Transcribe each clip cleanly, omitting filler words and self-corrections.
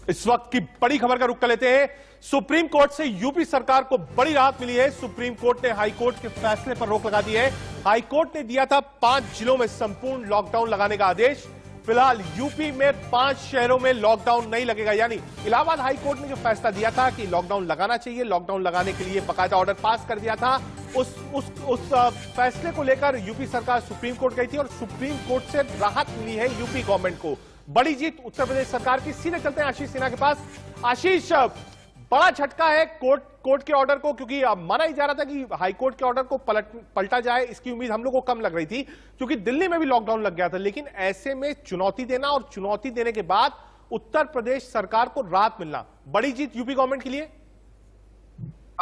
इस वक्त की बड़ी खबर का रुख कर लेते हैं। सुप्रीम कोर्ट से यूपी सरकार को बड़ी राहत मिली है। सुप्रीम कोर्ट ने हाई कोर्ट के फैसले पर रोक लगा दी है। हाई कोर्ट ने दिया था 5 जिलों में संपूर्ण लॉकडाउन लगाने का आदेश। फिलहाल यूपी में 5 शहरों में लॉकडाउन नहीं लगेगा, यानी इलाहाबाद हाई कोर्ट ने जो फैसला दिया था कि लॉकडाउन लगाना चाहिए, लॉकडाउन लगाने के लिए बाकायदा ऑर्डर पास कर दिया था। उस फैसले को लेकर यूपी सरकार सुप्रीम कोर्ट गई थी और सुप्रीम कोर्ट से राहत मिली है यूपी गवर्नमेंट को। बड़ी जीत उत्तर प्रदेश सरकार की। सीधे चलते हैं आशीष सिन्हा के पास। आशीष, बड़ा झटका है कोर्ट के ऑर्डर को, क्योंकि माना ही जा रहा था कि हाई कोर्ट के ऑर्डर को पलटा जाए, इसकी उम्मीद हम लोग को कम लग रही थी क्योंकि दिल्ली में भी लॉकडाउन लग गया था। लेकिन ऐसे में चुनौती देना और चुनौती देने के बाद उत्तर प्रदेश सरकार को राहत मिलना, बड़ी जीत यूपी गवर्नमेंट के लिए।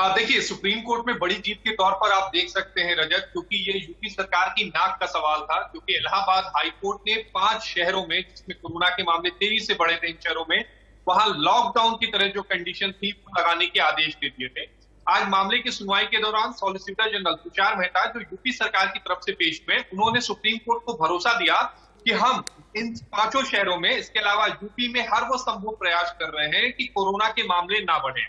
देखिए, सुप्रीम कोर्ट में बड़ी जीत के तौर पर आप देख सकते हैं रजत, क्योंकि ये यूपी सरकार की नाक का सवाल था। क्योंकि इलाहाबाद हाई कोर्ट ने 5 शहरों में, जिसमें कोरोना के मामले तेजी से बढ़े थे इन शहरों में, वहां लॉकडाउन की तरह जो कंडीशन थी वो लगाने के आदेश दे दिए थे। आज मामले की सुनवाई के दौरान सॉलिसिटर जनरल तुषार मेहता, जो यूपी सरकार की तरफ से पेश हुए, उन्होंने सुप्रीम कोर्ट को भरोसा दिया कि हम इन 5 शहरों में, इसके अलावा यूपी में, हर वो संभव प्रयास कर रहे हैं कि कोरोना के मामले ना बढ़े।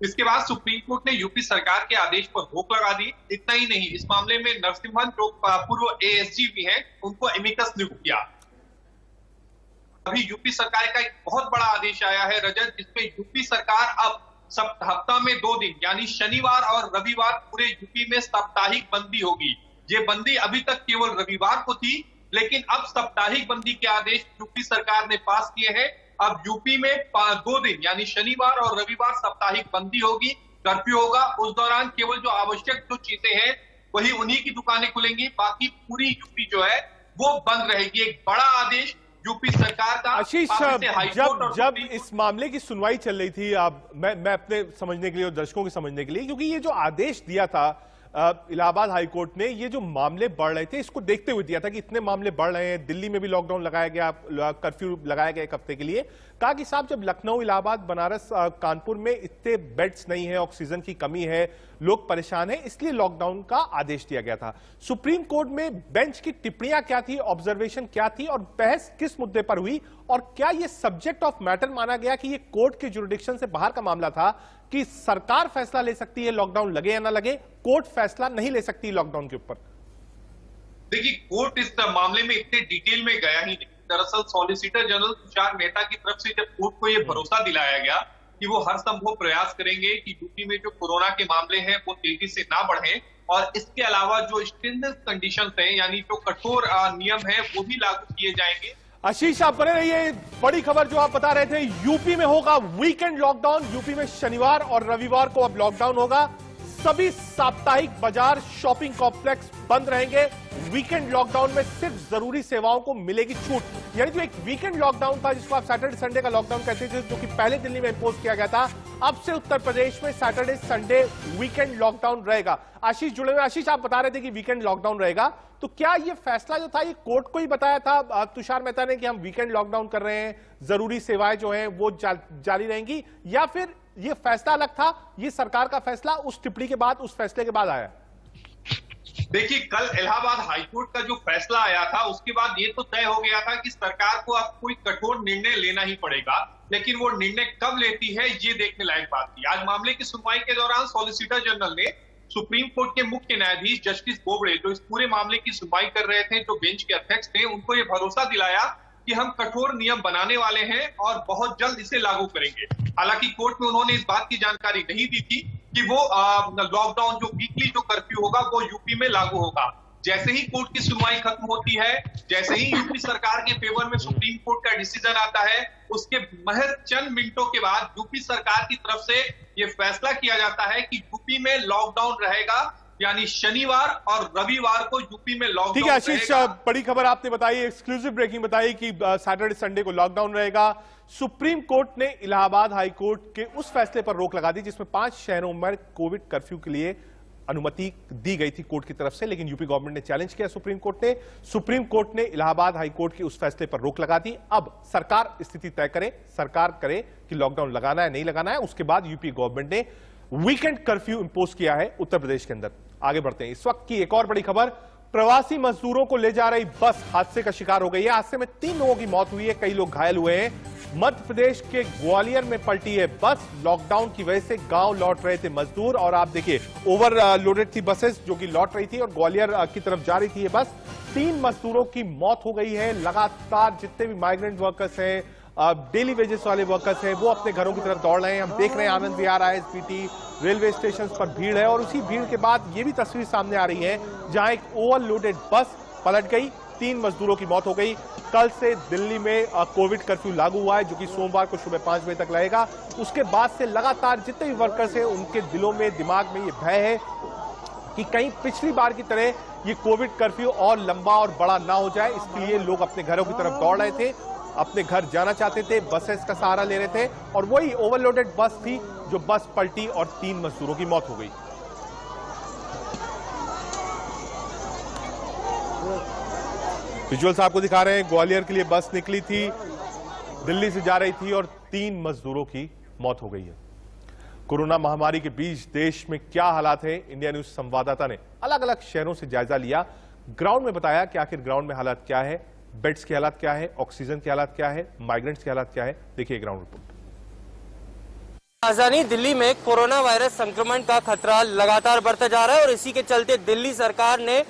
इसके बाद सुप्रीम कोर्ट ने यूपी सरकार के आदेश पर रोक लगा दी। इतना ही नहीं, इस मामले में नरसिम्हन, जो पूर्व एएसजी भी हैं, उनको एमिकस नियुक्त किया। अभी यूपी सरकार का एक बहुत बड़ा आदेश आया है रजत, जिसमें यूपी सरकार अब हफ्ता में 2 दिन यानी शनिवार और रविवार पूरे यूपी में साप्ताहिक बंदी होगी। ये बंदी अभी तक केवल रविवार को थी, लेकिन अब साप्ताहिक बंदी के आदेश यूपी सरकार ने पास किए हैं। अब यूपी में 2 दिन यानी शनिवार और रविवार साप्ताहिक बंदी होगी, कर्फ्यू होगा। उस दौरान केवल जो आवश्यक जो चीजें हैं वही उन्हीं की दुकानें खुलेंगी, बाकी पूरी यूपी जो है वो बंद रहेगी। एक बड़ा आदेश यूपी सरकार का। आशीष, जब इस मामले की सुनवाई चल रही थी, मैं अपने समझने के लिए और दर्शकों के समझने के लिए, क्योंकि ये जो आदेश दिया था इलाहाबाद हाई कोर्ट ने, ये जो मामले बढ़ रहे थे इसको देखते हुए दिया था कि इतने मामले बढ़ रहे हैं, दिल्ली में भी लॉकडाउन लगाया गया, कर्फ्यू लगाया गया 1 हफ्ते के लिए। कहा कि साहब, जब लखनऊ, इलाहाबाद, बनारस, कानपुर में इतने बेड्स नहीं है, ऑक्सीजन की कमी है, लोग परेशान हैं, इसलिए लॉकडाउन का आदेश दिया गया था। सुप्रीम कोर्ट में बेंच की टिप्पणियां क्या थी, ऑब्जर्वेशन क्या थी और बहस किस मुद्दे पर हुई, और क्या यह सब्जेक्ट ऑफ मैटर माना गया कि यह कोर्ट के जुरिडिक्शन से बाहर का मामला था कि सरकार फैसला ले सकती है लॉकडाउन लगे या ना लगे, कोर्ट फैसला नहीं ले सकती लॉकडाउन के ऊपर? देखिए, कोर्ट इस मामले में इतने डिटेल में गया ही नहीं। दरअसल सॉलिसिटर जनरल तुषार मेहता की तरफ से जब कोर्ट को यह भरोसा दिलाया गया कि वो हर संभव प्रयास करेंगे कि यूपी में जो कोरोना के मामले हैं वो तेजी से ना बढ़े, और इसके अलावा जो स्ट्रिक्ट कंडीशंस हैं, यानी जो कठोर नियम है, वो भी लागू किए जाएंगे। आशीष, आप बने रहिए। बड़ी खबर जो आप बता रहे थे, यूपी में होगा वीकेंड लॉकडाउन। यूपी में शनिवार और रविवार को अब लॉकडाउन होगा। सभी साप्ताहिक बाजार, शॉपिंग कॉम्प्लेक्स बंद रहेंगे। वीकेंड लॉकडाउन में सिर्फ जरूरी सेवाओं को मिलेगी छूट। यानी जो एक वीकेंड लॉकडाउन था, जिसको आप सैटरडे संडे का लॉकडाउन कहते थे, जो कि पहले दिल्ली में इंपोज किया गया था, अब से उत्तर प्रदेश में सैटरडे संडे वीकेंड लॉकडाउन रहेगा। आशीष जुड़े हुए। आशीष, आप बता रहे थे कि वीकेंड लॉकडाउन रहेगा, तो क्या ये फैसला जो था ये कोर्ट को ही बताया था तुषार मेहता ने कि हम वीकेंड लॉकडाउन कर रहे हैं, जरूरी सेवाएं जो हैं वो जारी रहेंगी, या फिर ये फैसला अलग था, ये सरकार का फैसला उस टिप्पणी के बाद, उस फैसले के बाद आया? देखिए, कल इलाहाबाद हाईकोर्ट का जो फैसला आया था उसके बाद ये तो तय हो गया था कि सरकार को अब कोई कठोर निर्णय लेना ही पड़ेगा, लेकिन वो निर्णय कब लेती है ये देखने लायक बात थी। आज मामले की सुनवाई के दौरान सॉलिसिटर जनरल ने सुप्रीम कोर्ट के मुख्य न्यायाधीश जस्टिस बोबड़े, जो इस पूरे मामले की सुनवाई कर रहे थे, जो बेंच के अध्यक्ष थे, उनको ये भरोसा दिलाया कि हम कठोर नियम बनाने वाले हैं और बहुत जल्द इसे लागू करेंगे। हालांकि कोर्ट में उन्होंने इस बात की जानकारी नहीं दी थी कि वो लॉकडाउन, जो वीकली जो कर्फ्यू होगा, वो यूपी में लागू होगा। जैसे ही कोर्ट की सुनवाई खत्म होती है, जैसे ही यूपी सरकार के फेवर में सुप्रीम कोर्ट का डिसीजन आता है, उसके महज चंद मिनटों के बाद यूपी सरकार की तरफ से यह फैसला किया जाता है कि यूपी में लॉकडाउन रहेगा, यानी शनिवार और रविवार को यूपी में लॉकडाउन। ठीक है आशीष, बड़ी खबर आपने बताई, एक्सक्लूसिव ब्रेकिंग बताई कि सैटरडे संडे को लॉकडाउन रहेगा। सुप्रीम कोर्ट ने इलाहाबाद हाई कोर्ट के उस फैसले पर रोक लगा दी जिसमें 5 शहरों में कोविड कर्फ्यू के लिए अनुमति दी गई थी कोर्ट की तरफ से, लेकिन यूपी गवर्नमेंट ने चैलेंज किया सुप्रीम कोर्ट ने इलाहाबाद हाई कोर्ट के उस फैसले पर रोक लगा दी। अब सरकार स्थिति तय करे, सरकार करे कि लॉकडाउन लगाना है नहीं लगाना है। उसके बाद यूपी गवर्नमेंट ने वीकेंड कर्फ्यू इंपोज किया है उत्तर प्रदेश के अंदर। आगे बढ़ते हैं। इस वक्त की एक और बड़ी खबर, प्रवासी मजदूरों को ले जा रही बस हादसे का शिकार हो गई है। हादसे में 3 लोगों की मौत हुई है, कई लोग घायल हुए हैं। मध्य प्रदेश के ग्वालियर में पलटी है बस। लॉकडाउन की वजह से गांव लौट रहे थे मजदूर और आप देखिए ओवरलोडेड थी बसेस जो कि लौट रही थी और ग्वालियर की तरफ जा रही थी ये बस। 3 मजदूरों की मौत हो गई है। लगातार जितने भी माइग्रेंट वर्कर्स हैं, डेली वेजेस वाले वर्कर्स हैं, वो अपने घरों की तरफ दौड़ रहे हैं। हम देख रहे हैं Anand Vihar, ISBT, railway station पर भीड़ है और उसी भीड़ के बाद ये भी तस्वीर सामने आ रही है जहां एक ओवरलोडेड बस पलट गई, 3 मजदूरों की मौत हो गई। कल से दिल्ली में कोविड कर्फ्यू लागू हुआ है जो कि सोमवार को सुबह 5 बजे तक रहेगा। उसके बाद से लगातार जितने भी वर्कर्स हैं उनके दिलों में, दिमाग में ये भय है कि कहीं पिछली बार की तरह ये कोविड कर्फ्यू और लंबा और बड़ा ना हो जाए। इसके लिए लोग अपने घरों की तरफ दौड़ रहे थे, अपने घर जाना चाहते थे, बसेस का सहारा ले रहे थे और वही ओवरलोडेड बस थी जो बस पलटी और 3 मजदूरों की मौत हो गई। विजुअल्स आपको दिखा रहे हैं, ग्वालियर के लिए बस निकली थी, दिल्ली से जा रही थी और 3 मजदूरों की मौत हो गई है। कोरोना महामारी के बीच देश में क्या हालात है, इंडिया न्यूज संवाददाता ने अलग अलग शहरों से जायजा लिया, ग्राउंड में बताया कि आखिर ग्राउंड में हालात क्या है, बेड्स के हालात क्या है, ऑक्सीजन के हालात क्या है, माइग्रेंट्स के हालात क्या है। देखिए ग्राउंड रिपोर्ट। राजधानी दिल्ली में कोरोना वायरस संक्रमण का खतरा लगातार बढ़ता जा रहा है और इसी के चलते दिल्ली सरकार ने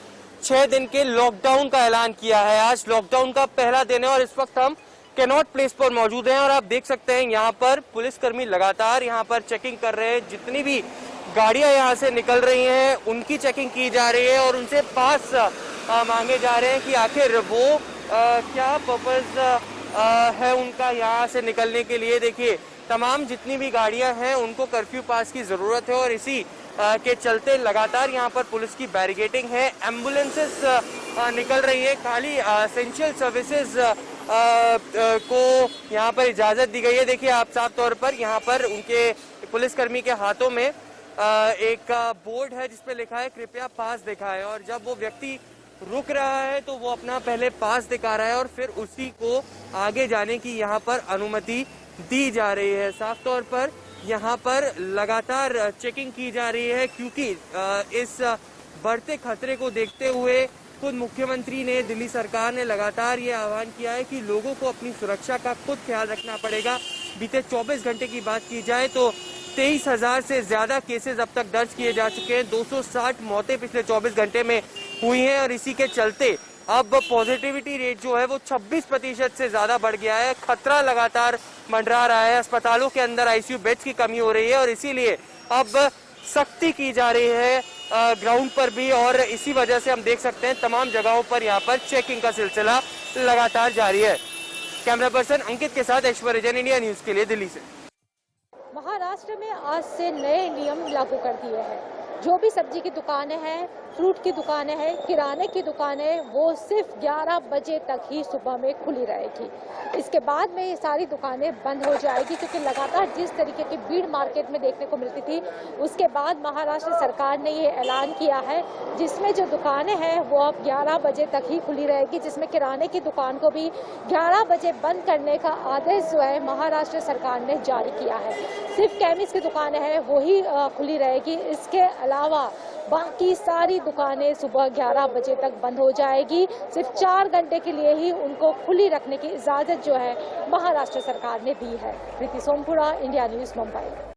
6 दिन के लॉकडाउन का ऐलान किया है। आज लॉकडाउन का पहला दिन है और इस वक्त हम कैनॉट प्लेस पर मौजूद हैं और आप देख सकते हैं यहाँ पर पुलिसकर्मी लगातार यहाँ पर चेकिंग कर रहे हैं। जितनी भी गाड़ियां यहाँ से निकल रही हैं उनकी चेकिंग की जा रही है और उनसे पास मांगे जा रहे हैं कि आखिर वो क्या पर्पस है उनका यहाँ से निकलने के लिए। देखिए तमाम जितनी भी गाड़ियां हैं उनको कर्फ्यू पास की जरूरत है और इसी के चलते लगातार यहाँ पर पुलिस की बैरिकेडिंग है। एम्बुलेंसेस निकल रही है, खाली एसेंशियल सर्विसेज को यहाँ पर इजाजत दी गई है। देखिए आप साफ तौर पर यहाँ पर उनके पुलिसकर्मी के हाथों में एक बोर्ड है जिसपे लिखा है कृपया पास दिखाएं और जब वो व्यक्ति रुक रहा है तो वो अपना पहले पास दिखा रहा है और फिर उसी को आगे जाने की यहाँ पर अनुमति दी जा रही है। साफ तौर पर यहाँ पर लगातार चेकिंग की जा रही है क्योंकि इस बढ़ते खतरे को देखते हुए खुद मुख्यमंत्री ने, दिल्ली सरकार ने लगातार ये आह्वान किया है कि लोगों को अपनी सुरक्षा का खुद ख्याल रखना पड़ेगा। बीते 24 घंटे की बात की जाए तो 23,000 से ज्यादा केसेस अब तक दर्ज किए जा चुके हैं। 260 मौतें पिछले 24 घंटे में हुई हैं और इसी के चलते अब पॉजिटिविटी रेट जो है वो 26% से ज्यादा बढ़ गया है। खतरा लगातार मंडरा रहा है, अस्पतालों के अंदर ICU बेड्स की कमी हो रही है और इसीलिए अब सख्ती की जा रही है ग्राउंड पर भी और इसी वजह से हम देख सकते हैं तमाम जगहों पर यहाँ पर चेकिंग का सिलसिला लगातार जारी है। कैमरा पर्सन अंकित के साथ ऐश्वर्य जैन, इंडिया न्यूज के लिए दिल्ली से। महाराष्ट्र में आज से नए नियम लागू कर दिए हैं। जो भी सब्जी की दुकानें हैं, फ्रूट की दुकानें हैं, किराने की दुकानें, वो सिर्फ 11 बजे तक ही सुबह में खुली रहेगी। इसके बाद में ये सारी दुकानें बंद हो जाएगी क्योंकि लगातार जिस तरीके की भीड़ मार्केट में देखने को मिलती थी उसके बाद महाराष्ट्र सरकार ने ये ऐलान किया है जिसमें जो दुकानें हैं वो अब 11 बजे तक ही खुली रहेगी, जिसमें किराने की दुकान को भी 11 बजे बंद करने का आदेश जो है महाराष्ट्र सरकार ने जारी किया है। सिर्फ केमिस्ट की दुकानें हैं वही खुली रहेगी। इसके अलावा बाकी सारी दुकानें सुबह 11 बजे तक बंद हो जाएगी। सिर्फ 4 घंटे के लिए ही उनको खुली रखने की इजाजत जो है महाराष्ट्र सरकार ने दी है। प्रीति सोमपुरा, इंडिया न्यूज, मुंबई।